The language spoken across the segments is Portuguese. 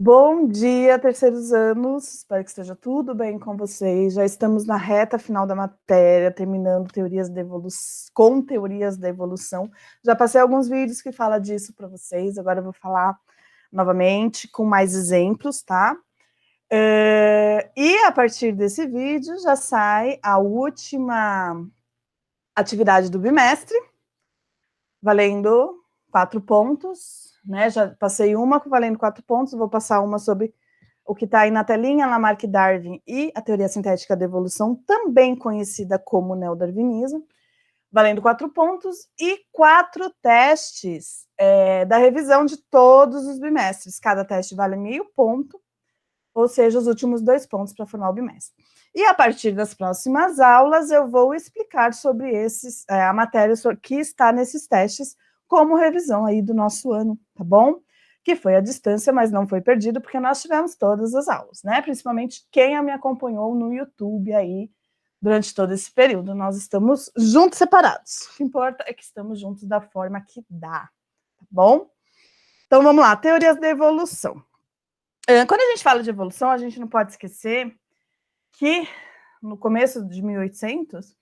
Bom dia, terceiros anos. Espero que esteja tudo bem com vocês. Já estamos na reta final da matéria, terminando com teorias da evolução. Já passei alguns vídeos que falam disso para vocês. Agora eu vou falar novamente com mais exemplos, tá? E a partir desse vídeo já sai a última atividade do bimestre, valendo 4 pontos, né? Já passei uma valendo 4 pontos, vou passar uma sobre o que está aí na telinha, Lamarck, Darwin e a teoria sintética da evolução, também conhecida como neodarwinismo, valendo 4 pontos e 4 testes da revisão de todos os bimestres. Cada teste vale meio ponto, ou seja, os últimos 2 pontos para formar o bimestre. E a partir das próximas aulas eu vou explicar sobre a matéria que está nesses testes como revisão aí do nosso ano, tá bom? Que foi à distância, mas não foi perdido, porque nós tivemos todas as aulas, né? Principalmente quem me acompanhou no YouTube aí durante todo esse período. Nós estamos juntos, separados. O que importa é que estamos juntos da forma que dá, tá bom? Então vamos lá, teorias da evolução. Quando a gente fala de evolução, a gente não pode esquecer que no começo de 1800,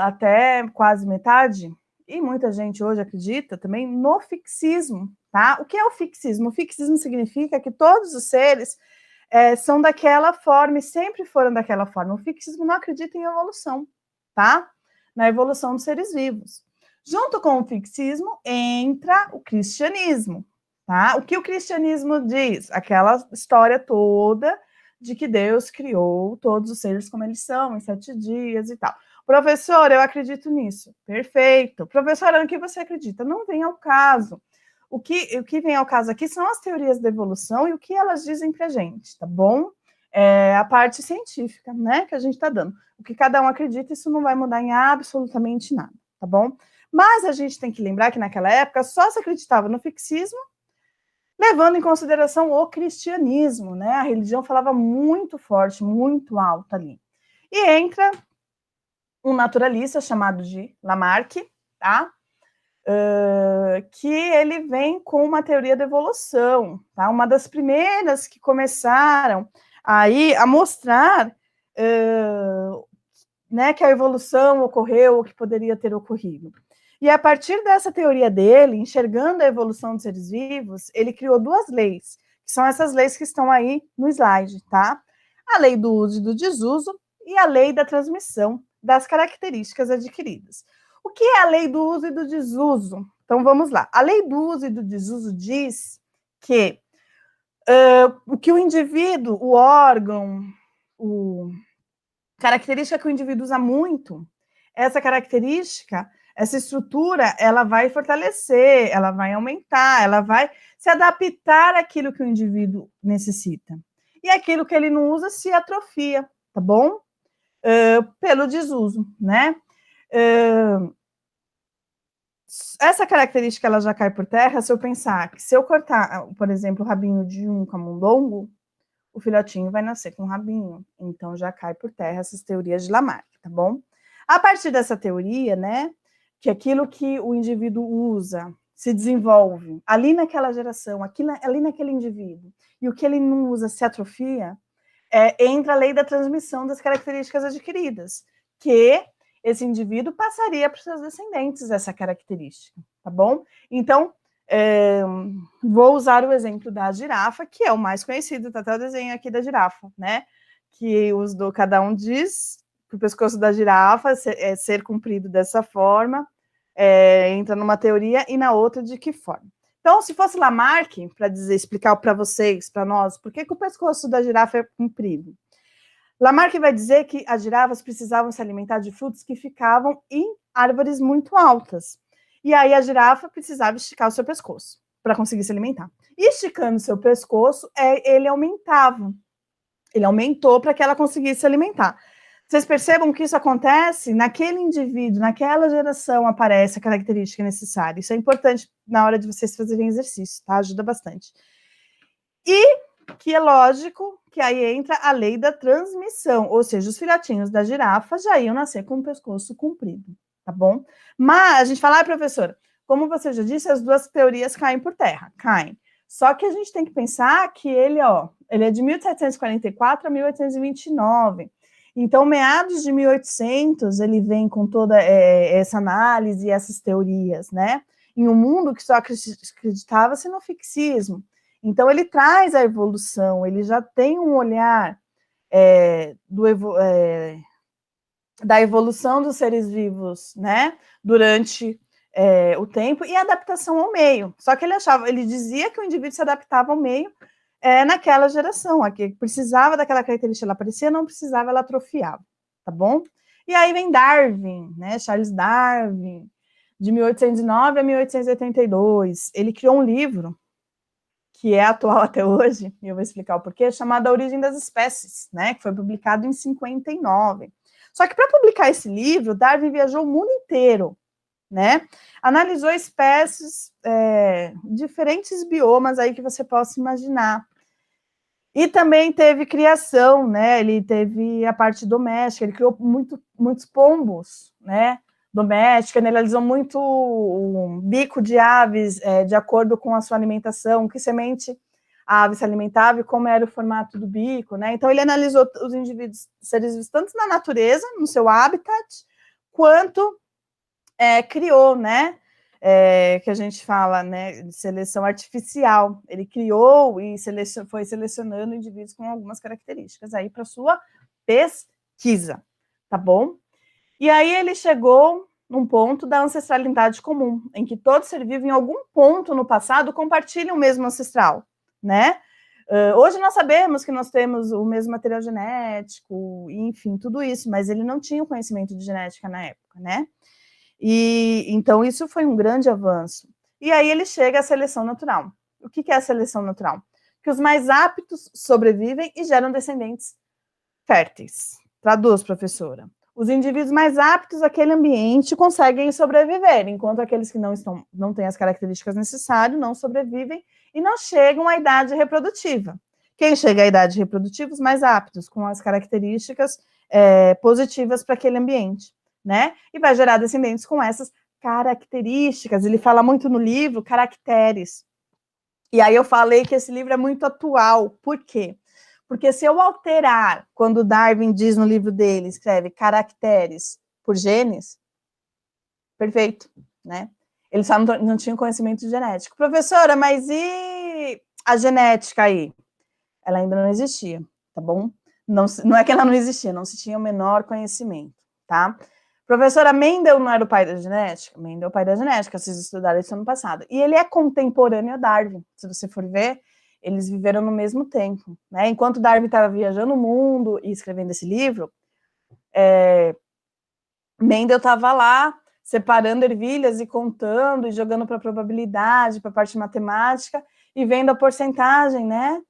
até quase metade, e muita gente hoje acredita também no fixismo, tá? O que é o fixismo? O fixismo significa que todos os seres são daquela forma e sempre foram daquela forma. O fixismo não acredita em evolução, tá? Na evolução dos seres vivos. Junto com o fixismo entra o cristianismo, tá? O que o cristianismo diz? Aquela história toda de que Deus criou todos os seres como eles são, em 7 dias e tal. Professor, eu acredito nisso. Perfeito. Professora, no que você acredita? Não vem ao caso. O que vem ao caso aqui são as teorias da evolução e o que elas dizem para a gente, tá bom? A parte científica, né, que a gente está dando. O que cada um acredita, isso não vai mudar em absolutamente nada, tá bom? Mas a gente tem que lembrar que naquela época só se acreditava no fixismo, levando em consideração o cristianismo, né? A religião falava muito forte, muito alto ali. E entra um naturalista chamado de Lamarck, tá? Que ele vem com uma teoria da evolução, tá? Uma das primeiras que começaram aí a mostrar né, que a evolução ocorreu ou que poderia ter ocorrido. E a partir dessa teoria dele, enxergando a evolução dos seres vivos, ele criou 2 leis, que são essas leis que estão aí no slide, tá? A lei do uso e do desuso e a lei da transmissão das características adquiridas. O que é a lei do uso e do desuso? Então, vamos lá. A lei do uso e do desuso diz que que o indivíduo, o órgão, característica que o indivíduo usa muito, essa característica, essa estrutura, ela vai fortalecer, ela vai aumentar, ela vai se adaptar àquilo que o indivíduo necessita. E aquilo que ele não usa se atrofia, tá bom? Pelo desuso, né? Essa característica ela já cai por terra se eu pensar que se eu cortar, por exemplo, o rabinho de um camundongo, o filhotinho vai nascer com um rabinho. Então já cai por terra essas teorias de Lamarck, tá bom? A partir dessa teoria, né, que aquilo que o indivíduo usa se desenvolve ali naquela geração, ali naquele indivíduo, e o que ele não usa se atrofia, entra a lei da transmissão das características adquiridas, que esse indivíduo passaria para os seus descendentes essa característica, tá bom? Então, vou usar o exemplo da girafa, que é o mais conhecido, tá até o desenho aqui da girafa, né? Que cada um diz que o pescoço da girafa é ser comprido dessa forma, entra numa teoria e na outra de que forma. Então, se fosse Lamarck, para explicar para vocês, para nós, por que o pescoço da girafa é comprido? Lamarck vai dizer que as girafas precisavam se alimentar de frutos que ficavam em árvores muito altas. E aí a girafa precisava esticar o seu pescoço para conseguir se alimentar. E esticando o seu pescoço, ele aumentava. Ele aumentou para que ela conseguisse se alimentar. Vocês percebam que isso acontece naquele indivíduo, naquela geração aparece a característica necessária. Isso é importante na hora de vocês fazerem exercício, tá? Ajuda bastante. E que é lógico que aí entra a lei da transmissão, ou seja, os filhotinhos da girafa já iam nascer com o pescoço comprido, tá bom? Mas a gente fala, professora, como você já disse, as 2 teorias caem por terra. Caem. Só que a gente tem que pensar que ele é de 1744 a 1829. Então, meados de 1800, ele vem com toda essa análise e essas teorias, né? Em um mundo que só acreditava-se no fixismo. Então, ele traz a evolução, ele já tem um olhar da evolução dos seres vivos, né? Durante o tempo e a adaptação ao meio. Só que ele dizia que o indivíduo se adaptava ao meio naquela geração, a que precisava daquela característica, ela aparecia, não precisava, ela atrofiava, tá bom? E aí vem Darwin, né? Charles Darwin, de 1809 a 1882. Ele criou um livro que é atual até hoje, e eu vou explicar o porquê, chamado A Origem das Espécies, né? Que foi publicado em 59. Só que para publicar esse livro, Darwin viajou o mundo inteiro, né? Analisou espécies, diferentes biomas aí que você possa imaginar. E também teve criação, né? Ele teve a parte doméstica, ele criou muitos pombos, né? Doméstica, ele analisou muito o bico de aves de acordo com a sua alimentação, que semente a ave se alimentava e como era o formato do bico, né? Então ele analisou os indivíduos, seres vivos, tanto na natureza, no seu habitat, quanto criou, né? Que a gente fala, né, de seleção artificial. Ele criou e foi selecionando indivíduos com algumas características aí para sua pesquisa, tá bom? E aí ele chegou num ponto da ancestralidade comum, em que todo ser vivo, em algum ponto no passado, compartilha o mesmo ancestral, né? Hoje nós sabemos que nós temos o mesmo material genético, enfim, tudo isso, mas ele não tinha o conhecimento de genética na época, né? E então isso foi um grande avanço. E aí ele chega à seleção natural. O que é a seleção natural? Que os mais aptos sobrevivem e geram descendentes férteis. Traduz, professora. Os indivíduos mais aptos àquele ambiente conseguem sobreviver, enquanto aqueles que não têm as características necessárias não sobrevivem e não chegam à idade reprodutiva. Quem chega à idade reprodutiva? Os mais aptos, com as características positivas para aquele ambiente, né? E vai gerar descendentes com essas características. Ele fala muito no livro, caracteres. E aí eu falei que esse livro é muito atual. Por quê? Porque se eu alterar, quando Darwin diz no livro dele, escreve caracteres por genes, perfeito, né? Ele só não tinha conhecimento genético. Professora, mas e a genética aí? Ela ainda não existia, tá bom? Não é que ela não existia, não se tinha o menor conhecimento, tá? Professora, Mendel não era o pai da genética? Mendel é o pai da genética, vocês estudaram isso ano passado. E ele é contemporâneo a Darwin, se você for ver, eles viveram no mesmo tempo, né? Enquanto Darwin estava viajando o mundo e escrevendo esse livro, Mendel estava lá separando ervilhas e contando e jogando para a probabilidade, para a parte matemática e vendo a porcentagem, né,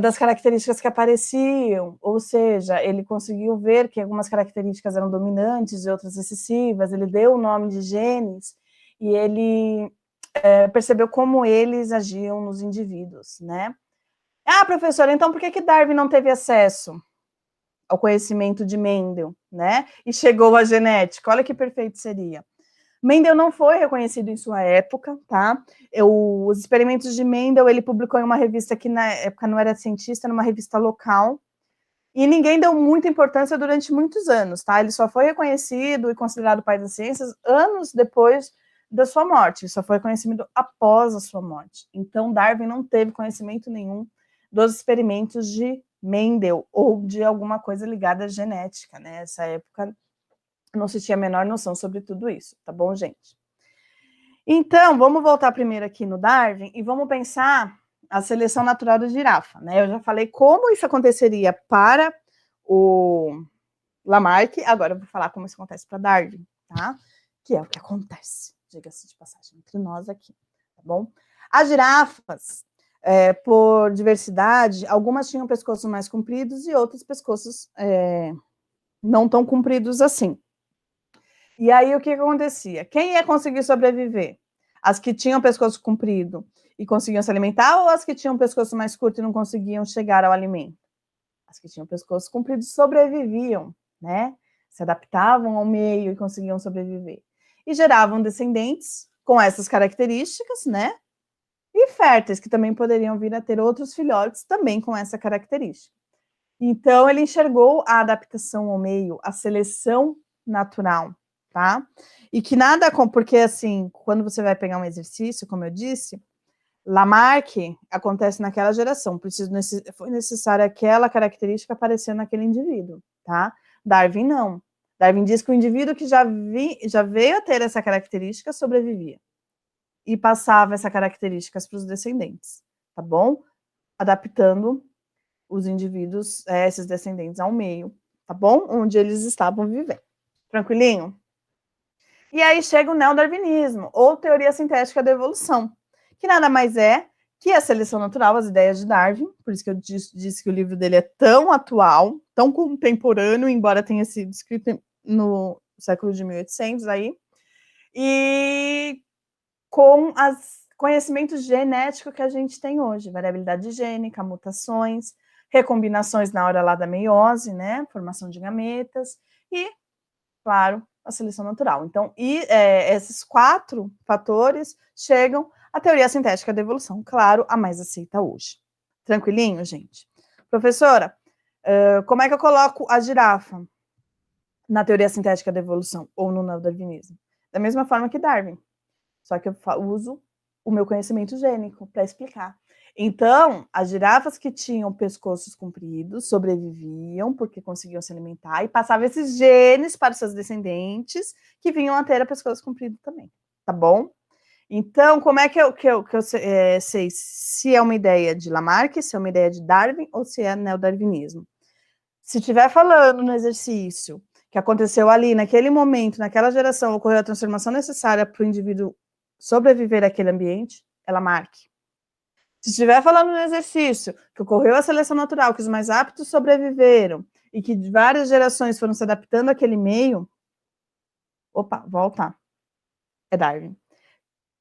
das características que apareciam, ou seja, ele conseguiu ver que algumas características eram dominantes e outras excessivas, ele deu o nome de genes e ele percebeu como eles agiam nos indivíduos, né? Ah, professora, então por que Darwin não teve acesso ao conhecimento de Mendel, né? E chegou à genética? Olha que perfeito seria. Mendel não foi reconhecido em sua época, tá? Os experimentos de Mendel, ele publicou em uma revista que na época não era cientista, numa revista local, e ninguém deu muita importância durante muitos anos, tá? Ele só foi reconhecido e considerado pai das ciências anos depois da sua morte, ele só foi reconhecido após a sua morte. Então, Darwin não teve conhecimento nenhum dos experimentos de Mendel, ou de alguma coisa ligada à genética, né? Nessa época não se tinha a menor noção sobre tudo isso, tá bom, gente? Então, vamos voltar primeiro aqui no Darwin e vamos pensar a seleção natural da girafa, né? Eu já falei como isso aconteceria para o Lamarck, agora eu vou falar como isso acontece para Darwin, tá? Que é o que acontece, diga-se de passagem, entre nós aqui, tá bom? As girafas, por diversidade, algumas tinham pescoços mais compridos e outros pescoços não tão compridos assim. E aí, o que acontecia? Quem ia conseguir sobreviver? As que tinham pescoço comprido e conseguiam se alimentar, ou as que tinham pescoço mais curto e não conseguiam chegar ao alimento? As que tinham pescoço comprido sobreviviam, né? Se adaptavam ao meio e conseguiam sobreviver. E geravam descendentes com essas características, né? e férteis, que também poderiam vir a ter outros filhotes também com essa característica. Então, ele enxergou a adaptação ao meio, a seleção natural, tá? E que nada com, porque assim, quando você vai pegar um exercício, como eu disse, Lamarck acontece naquela geração, foi necessária aquela característica aparecer naquele indivíduo, tá? Darwin não. Darwin diz que o indivíduo que já veio a ter essa característica sobrevivia e passava essas características para os descendentes, tá bom? Adaptando os indivíduos, esses descendentes ao meio, tá bom? Onde eles estavam vivendo. Tranquilinho? E aí chega o neodarwinismo, ou teoria sintética da evolução, que nada mais é que a seleção natural, as ideias de Darwin, por isso que eu disse que o livro dele é tão atual, tão contemporâneo, embora tenha sido escrito no século de 1800 aí, e com os conhecimentos genéticos que a gente tem hoje, variabilidade gênica, mutações, recombinações na hora lá da meiose, né, formação de gametas, e, claro, a seleção natural. Então, esses 4 fatores chegam à teoria sintética da evolução, claro, a mais aceita hoje. Tranquilinho, gente? Professora, como é que eu coloco a girafa na teoria sintética da evolução ou no neodarwinismo? Da mesma forma que Darwin, só que eu uso o meu conhecimento gênico para explicar. Então, as girafas que tinham pescoços compridos sobreviviam porque conseguiam se alimentar e passavam esses genes para os seus descendentes que vinham a ter a pescoço comprido também, tá bom? Então, como é que eu sei se é uma ideia de Lamarck, se é uma ideia de Darwin ou se é neodarwinismo? Se estiver falando no exercício que aconteceu ali, naquele momento, naquela geração, ocorreu a transformação necessária para o indivíduo sobreviver àquele ambiente, é Lamarck. Se estiver falando no exercício que ocorreu a seleção natural, que os mais aptos sobreviveram e que várias gerações foram se adaptando àquele meio, opa, volta, é Darwin.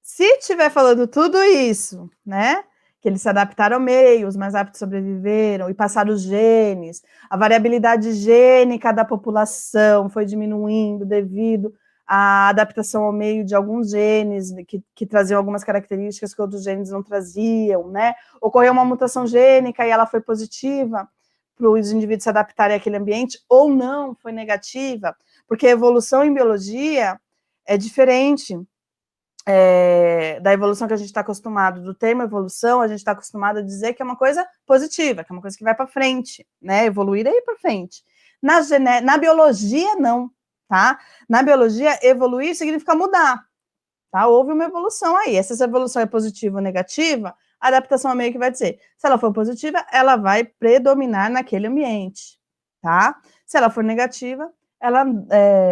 Se estiver falando tudo isso, né, que eles se adaptaram ao meio, os mais aptos sobreviveram e passaram os genes, a variabilidade gênica da população foi diminuindo devido à adaptação ao meio de alguns genes que traziam algumas características que outros genes não traziam, né? Ocorreu uma mutação gênica e ela foi positiva para os indivíduos se adaptarem àquele ambiente, ou não, foi negativa, porque a evolução em biologia é diferente da evolução que a gente está acostumado, do termo evolução, a gente está acostumado a dizer que é uma coisa positiva, que é uma coisa que vai para frente, né? Evoluir é ir para frente. Na biologia, não, tá? Na biologia, evoluir significa mudar, tá? Houve uma evolução aí. Se essa evolução é positiva ou negativa, a adaptação ao meio que vai dizer. Se ela for positiva, ela vai predominar naquele ambiente, tá? Se ela for negativa, ela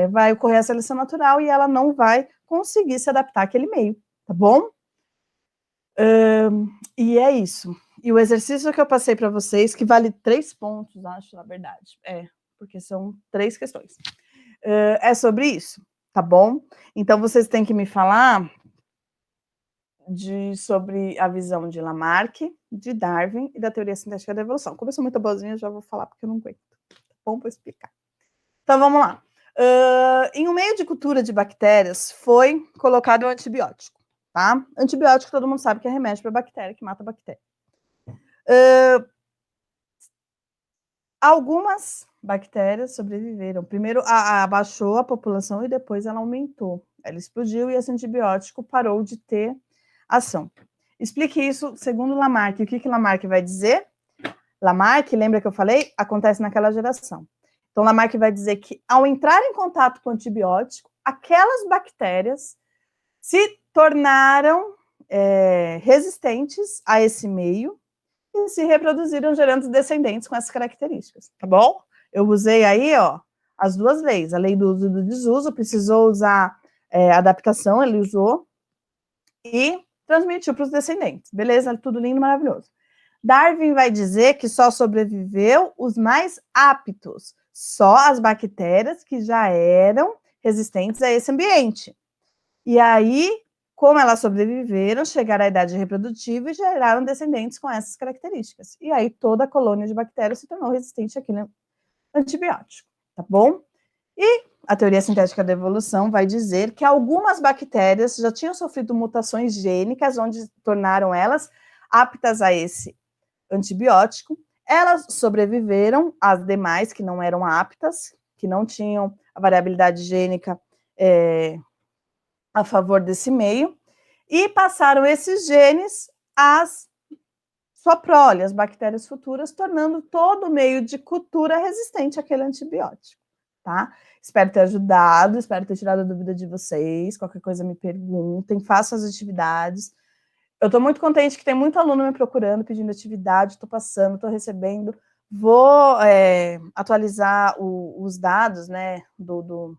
vai ocorrer a seleção natural e ela não vai conseguir se adaptar àquele meio, tá bom? E é isso. E o exercício que eu passei para vocês, que vale 3 pontos, acho, na verdade. Porque são 3 questões. É sobre isso, tá bom? Então, vocês têm que me falar sobre a visão de Lamarck, de Darwin e da teoria sintética da evolução. Como eu sou muito boazinha, eu já vou falar porque eu não aguento. Tá bom? Vou explicar. Então, vamos lá. Em um meio de cultura de bactérias, foi colocado um antibiótico, tá? Antibiótico, todo mundo sabe que é remédio para bactéria, que mata a bactéria. Algumas bactérias sobreviveram. Primeiro, abaixou a população e depois ela aumentou. Ela explodiu e esse antibiótico parou de ter ação. Explique isso segundo Lamarck. O que Lamarck vai dizer? Lamarck, lembra que eu falei? Acontece naquela geração. Então, Lamarck vai dizer que, ao entrar em contato com o antibiótico, aquelas bactérias se tornaram resistentes a esse meio e se reproduziram, gerando descendentes com essas características, tá bom? Eu usei aí, ó, as 2 leis, a lei do uso e do desuso, precisou usar adaptação, ele usou, e transmitiu para os descendentes, beleza? Tudo lindo, maravilhoso. Darwin vai dizer que só sobreviveu os mais aptos, só as bactérias que já eram resistentes a esse ambiente. E aí, como elas sobreviveram, chegaram à idade reprodutiva e geraram descendentes com essas características. E aí, toda a colônia de bactérias se tornou resistente àquele antibiótico, tá bom? A teoria sintética da evolução vai dizer que algumas bactérias já tinham sofrido mutações gênicas, onde tornaram elas aptas a esse antibiótico. Elas sobreviveram, as demais que não eram aptas, que não tinham a variabilidade gênica a favor desse meio, e passaram esses genes às sua prole, as bactérias futuras, tornando todo o meio de cultura resistente àquele antibiótico, tá? Espero ter ajudado, espero ter tirado a dúvida de vocês, qualquer coisa me perguntem, façam as atividades. Eu estou muito contente que tem muito aluno me procurando, pedindo atividade, estou passando, estou recebendo, vou atualizar os dados, né, do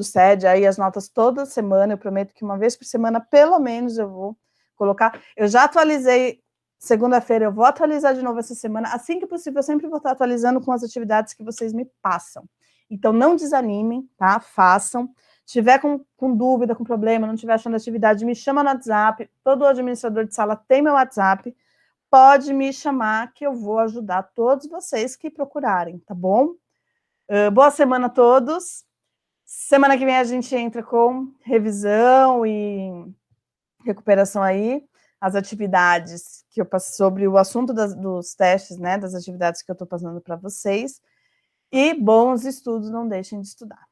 SED, aí as notas toda semana, eu prometo que uma vez por semana, pelo menos, eu vou colocar. Eu já atualizei segunda-feira, eu vou atualizar de novo essa semana, assim que possível, eu sempre vou estar atualizando com as atividades que vocês me passam. Então, não desanimem, tá? Façam. Se tiver com dúvida, com problema, não estiver achando atividade, me chama no WhatsApp, todo administrador de sala tem meu WhatsApp, pode me chamar que eu vou ajudar todos vocês que procurarem, tá bom? Boa semana a todos. Semana que vem a gente entra com revisão e recuperação aí, as atividades que eu passo sobre o assunto dos testes, né, das atividades que eu estou passando para vocês. E bons estudos, não deixem de estudar.